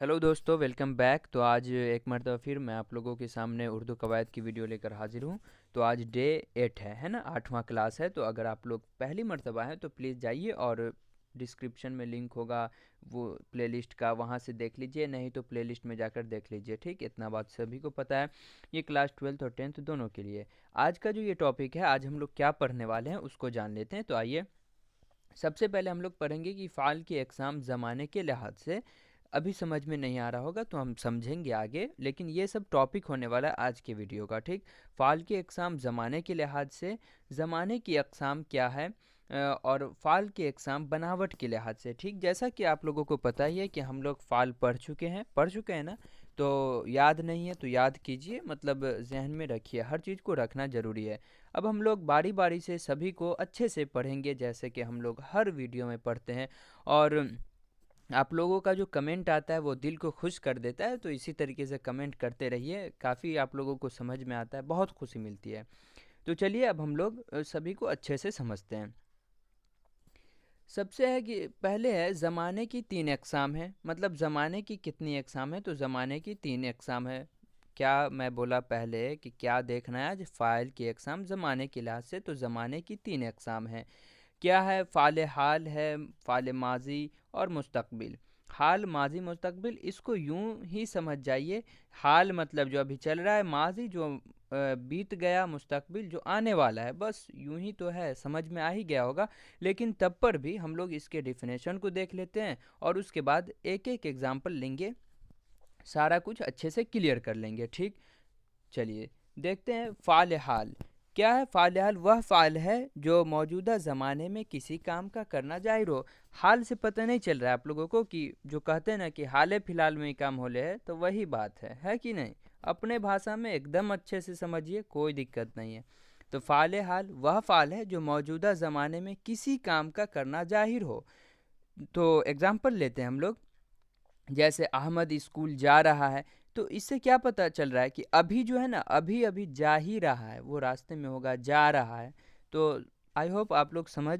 Hello दोस्तों, welcome back. तो आज एक मरतबा फिर मैं आप लोगों के सामने उर्दू कवायद की वीडियो लेकर हाजिर हूँ। तो आज डे 8 है ना, 8वां क्लास है। तो अगर आप लोग पहली मरतबा हैं तो प्लीज़ जाइए और डिस्क्रिप्शन में लिंक होगा वो प्लेलिस्ट का, वहाँ से देख लीजिए, नहीं तो प्लेलिस्ट में जाकर देख लीजिए। ठीक, इतना बात सभी को पता है। ये क्लास 12th और 10th दोनों के लिए। आज का जो ये टॉपिक है, आज हम लोग क्या पढ़ने वाले हैं उसको जान लेते हैं। तो आइए, सबसे पहले हम लोग पढ़ेंगे कि फ़ाल की अक़साम ज़माने के लिहाज से। अभी समझ में नहीं आ रहा होगा तो हम समझेंगे आगे, लेकिन ये सब टॉपिक होने वाला है आज के वीडियो का। ठीक, फ़ाल की अक़साम ज़माने के लिहाज से, ज़माने की अक़साम क्या है, और फ़ाल की अक़साम बनावट के लिहाज से। ठीक, जैसा कि आप लोगों को पता ही है कि हम लोग फ़ाल पढ़ चुके हैं ना। तो याद नहीं है तो याद कीजिए, मतलब जहन में रखिए, हर चीज़ को रखना ज़रूरी है। अब हम लोग बारी बारी से सभी को अच्छे से पढ़ेंगे, जैसे कि हम लोग हर वीडियो में पढ़ते हैं। और आप लोगों का जो कमेंट आता है वो दिल को खुश कर देता है, तो इसी तरीके से कमेंट करते रहिए। काफ़ी आप लोगों को समझ में आता है, बहुत खुशी मिलती है। तो चलिए, अब हम लोग सभी को अच्छे से समझते हैं। सबसे है कि पहले है, ज़माने की तीन अक़साम हैं। मतलब ज़माने की कितनी अक़साम है, तो ज़माने की तीन अक़साम है। क्या मैं बोला पहले कि क्या देखना है आज, फ़ाइल की अक़साम ज़माने के लिहाज से, तो ज़माने की तीन अक़साम हैं। क्या है, फ़ाल हाल है, फ़ाल माज़ी और मुस्तक़बिल। हाल, माज़ी, मुस्तक़बिल, इसको यूं ही समझ जाइए। हाल मतलब जो अभी चल रहा है, माज़ी जो बीत गया, मुस्तक़बिल जो आने वाला है। बस यूं ही तो है, समझ में आ ही गया होगा। लेकिन तब पर भी हम लोग इसके डिफिनेशन को देख लेते हैं और उसके बाद एक एक एग्जाम्पल लेंगे, सारा कुछ अच्छे से क्लियर कर लेंगे। ठीक, चलिए देखते हैं। फ़ाल हाल क्या है। फ़ाल हाल वह फ़ाल है जो मौजूदा ज़माने में किसी काम का करना जाहिर हो। हाल से पता नहीं चल रहा है आप लोगों को कि जो कहते हैं ना कि हाल फिलहाल में ही काम होले है, तो वही बात है कि नहीं। अपने भाषा में एकदम अच्छे से समझिए, कोई दिक्कत नहीं है। तो फ़ाल हाल वह फ़ाल है जो मौजूदा ज़माने में किसी काम का करना जाहिर हो। तो एग्जाम्पल लेते हैं हम लोग। जैसे अहमद स्कूल जा रहा है, तो इससे क्या पता चल रहा है कि अभी जो है ना, अभी अभी जा ही रहा है, वो रास्ते में होगा, जा रहा है। तो आई होप आप लोग समझ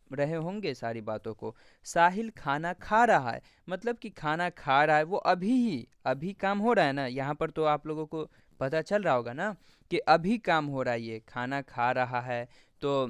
रहे होंगे सारी बातों को। साहिल खाना खा रहा है, मतलब कि खाना खा रहा है, वो अभी ही, अभी काम हो रहा है ना, यहाँ पर तो आप लोगों को पता चल रहा होगा ना कि अभी काम हो रहा है, ये खाना खा रहा है। तो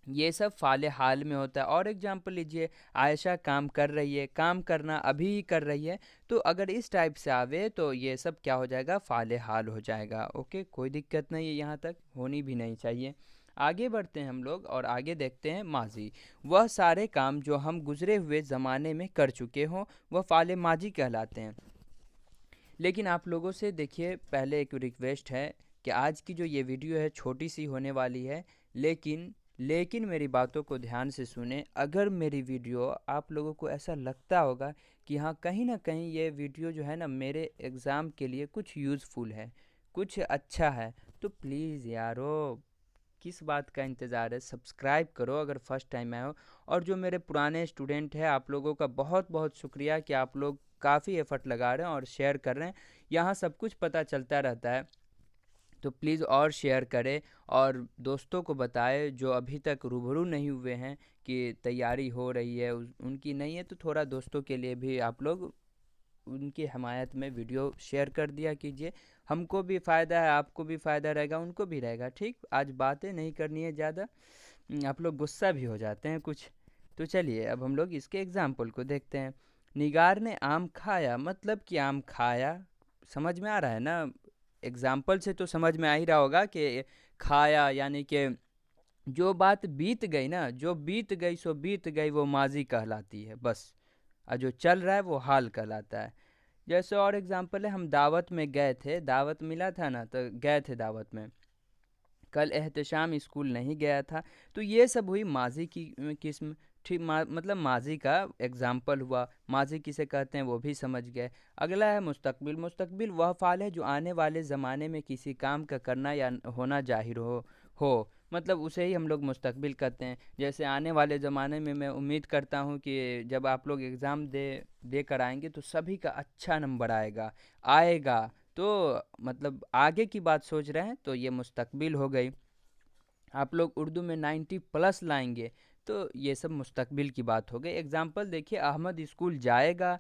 ये सब फ़ाल हाल में होता है। और एग्जांपल लीजिए, आयशा काम कर रही है, काम करना अभी ही कर रही है। तो अगर इस टाइप से आवे तो ये सब क्या हो जाएगा, फ़ाल हाल हो जाएगा। ओके, कोई दिक्कत नहीं है, यहाँ तक होनी भी नहीं चाहिए। आगे बढ़ते हैं हम लोग और आगे देखते हैं माजी। वह सारे काम जो हम गुजरे हुए ज़माने में कर चुके हों, वह फ़ाल माजी कहलाते हैं। लेकिन आप लोगों से देखिए, पहले एक रिक्वेस्ट है कि आज की जो ये वीडियो है छोटी सी होने वाली है, लेकिन मेरी बातों को ध्यान से सुने। अगर मेरी वीडियो आप लोगों को ऐसा लगता होगा कि हाँ, कहीं ना कहीं ये वीडियो जो है ना मेरे एग्ज़ाम के लिए कुछ यूज़फुल है, कुछ अच्छा है, तो प्लीज़ यारो, किस बात का इंतज़ार है, सब्सक्राइब करो अगर फर्स्ट टाइम आए हो। और जो मेरे पुराने स्टूडेंट हैं, आप लोगों का बहुत बहुत शुक्रिया कि आप लोग काफ़ी एफर्ट लगा रहे हैं और शेयर कर रहे हैं। यहाँ सब कुछ पता चलता रहता है, तो प्लीज़ और शेयर करें और दोस्तों को बताएं जो अभी तक रूबरू नहीं हुए हैं कि तैयारी हो रही है, उनकी नहीं है, तो थोड़ा दोस्तों के लिए भी आप लोग उनकी हमायत में वीडियो शेयर कर दिया कीजिए। हमको भी फ़ायदा है, आपको भी फ़ायदा रहेगा, उनको भी रहेगा। ठीक, आज बातें नहीं करनी है ज़्यादा, आप लोग गुस्सा भी हो जाते हैं कुछ। तो चलिए, अब हम लोग इसके एग्जाम्पल को देखते हैं। निगार ने आम खाया, मतलब कि आम खाया, समझ में आ रहा है ना। एग्जाम्पल से तो समझ में आ ही रहा होगा कि खाया यानी कि जो बात बीत गई ना, जो बीत गई सो बीत गई, वो माजी कहलाती है बस। और जो चल रहा है वो हाल कहलाता है। जैसे और एग्जांपल है, हम दावत में गए थे, दावत मिला था ना, तो गए थे दावत में। कल एहतशाम स्कूल नहीं गया था। तो ये सब हुई माजी की किस्म। ठीक, मतलब माजी का एग्जाम्पल हुआ। माजी किसे कहते हैं वो भी समझ गए। अगला है मुस्तकबिल। मुस्तकबिल वह फ़ाल है जो आने वाले ज़माने में किसी काम का करना या होना जाहिर हो मतलब उसे ही हम लोग मुस्तकबिल कहते हैं। जैसे आने वाले ज़माने में मैं उम्मीद करता हूँ कि जब आप लोग एग्ज़ाम दे कर आएंगे तो सभी का अच्छा नंबर आएगा। तो मतलब आगे की बात सोच रहे हैं, तो ये मुस्तकबिल हो गई। आप लोग उर्दू में 90+ लाएंगे, तो ये सब मुस्तकबिल की बात हो गई। एग्जाम्पल देखिए, अहमद स्कूल जाएगा,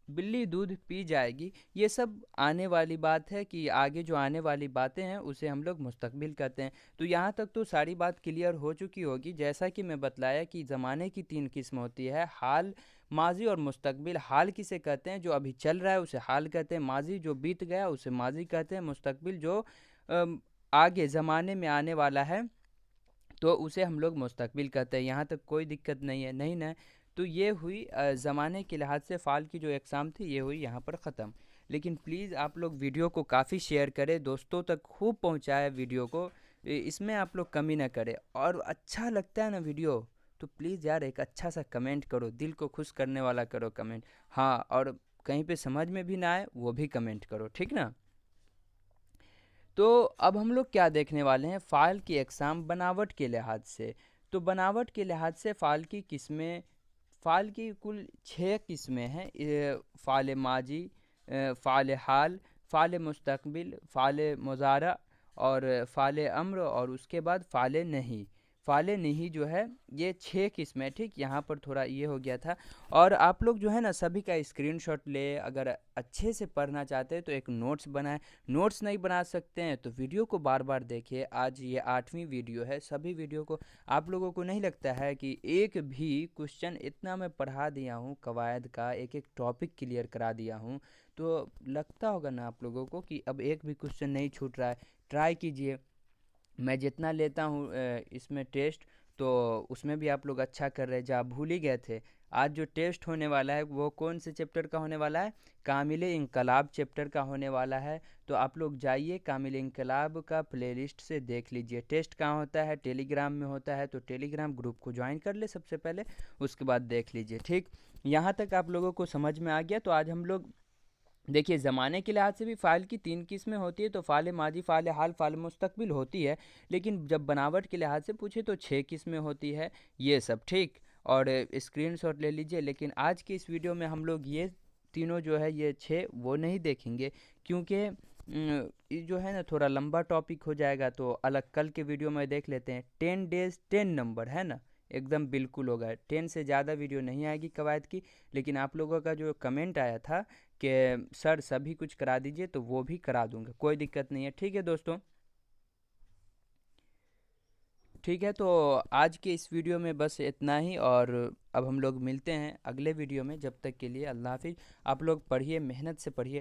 बिल्ली दूध पी जाएगी, ये सब आने वाली बात है कि आगे जो आने वाली बातें हैं उसे हम लोग मुस्तकबिल कहते हैं। तो यहाँ तक तो सारी बात क्लियर हो चुकी होगी। जैसा कि मैं बतलाया कि ज़माने की तीन किस्म होती है, हाल, माजी और मुस्तकबिल। हाल किसे कहते हैं? जो अभी चल रहा है उसे हाल कहते हैं। माजी जो बीत गया उसे माजी कहते हैं। मुस्तकबिल जो आगे ज़माने में आने वाला है तो उसे हम लोग मुस्तकबिल कहते हैं। यहाँ तक कोई दिक्कत नहीं है, नहीं ना? तो ये हुई ज़माने के लिहाज से फ़ाल की जो एग्ज़ाम थी ये हुई यहाँ पर ख़त्म। लेकिन प्लीज़ आप लोग वीडियो को काफ़ी शेयर करें, दोस्तों तक खूब पहुँचाए वीडियो को। इसमें आप लोग कमी ना करें। और अच्छा लगता है ना वीडियो, तो प्लीज़ यार एक अच्छा सा कमेंट करो, दिल को खुश करने वाला करो कमेंट। हाँ, और कहीं पे समझ में भी ना आए वो भी कमेंट करो, ठीक ना? तो अब हम लोग क्या देखने वाले हैं, फ़ाइल की अक़साम बनावट के लिहाज से। तो बनावट के लिहाज से फ़ाइल की किस्में, फ़ाइल की कुल 6 किस्में हैं। फ़ाइल माजी, फ़ाइल हाल, फ़ाइल मुस्तकबिल, फ़ाइल मुज़ारा और फ़ाइल अम्र, और उसके बाद फ़ाइल नहीं। फ़ाइल नहीं जो है ये 6 किस्में हैं, ठीक। यहाँ पर थोड़ा ये हो गया था। और आप लोग जो है ना सभी का स्क्रीनशॉट ले, अगर अच्छे से पढ़ना चाहते हैं तो एक नोट्स बनाए। नोट्स नहीं बना सकते हैं तो वीडियो को बार बार देखिए। आज ये 8वीं वीडियो है, सभी वीडियो को आप लोगों को नहीं लगता है कि एक भी क्वेश्चन, इतना मैं पढ़ा दिया हूँ कवायद का, एक एक टॉपिक क्लियर करा दिया हूँ, तो लगता होगा ना आप लोगों को कि अब एक भी क्वेश्चन नहीं छूट रहा है। ट्राई कीजिए। मैं जितना लेता हूँ इसमें टेस्ट, तो उसमें भी आप लोग अच्छा कर रहे हैं। जहाँ भूल ही गए थे, आज जो टेस्ट होने वाला है वो कौन से चैप्टर का होने वाला है? कामिल इंकलाब चैप्टर का होने वाला है। तो आप लोग जाइए कामिल इंकलाब का प्लेलिस्ट से देख लीजिए। टेस्ट कहाँ होता है? टेलीग्राम में होता है। तो टेलीग्राम ग्रुप को ज्वाइन कर ले सबसे पहले, उसके बाद देख लीजिए, ठीक। यहाँ तक आप लोगों को समझ में आ गया? तो आज हम लोग देखिए, ज़माने के लिहाज से भी फ़ाइल की 3 किस्में होती है। तो फ़ाइल माजी, फ़ाइल हाल, फ़ाइल मुस्तकबिल होती है। लेकिन जब बनावट के लिहाज से पूछे तो 6 किस्में होती है, ये सब, ठीक। और स्क्रीनशॉट ले लीजिए। लेकिन आज की इस वीडियो में हम लोग ये तीनों जो है, ये 6 वो नहीं देखेंगे, क्योंकि ये जो है ना थोड़ा लंबा टॉपिक हो जाएगा। तो अलग कल के वीडियो में देख लेते हैं। 10 डेज़ 10 नंबर है ना, एकदम बिल्कुल होगा। 10 से ज़्यादा वीडियो नहीं आएगी कवायद की। लेकिन आप लोगों का जो कमेंट आया था कि सर सभी कुछ करा दीजिए, तो वो भी करा दूंगा, कोई दिक्कत नहीं है, ठीक है दोस्तों। ठीक है, तो आज के इस वीडियो में बस इतना ही। और अब हम लोग मिलते हैं अगले वीडियो में। जब तक के लिए अल्लाह हाफिज़। आप लोग पढ़िए, मेहनत से पढ़िए।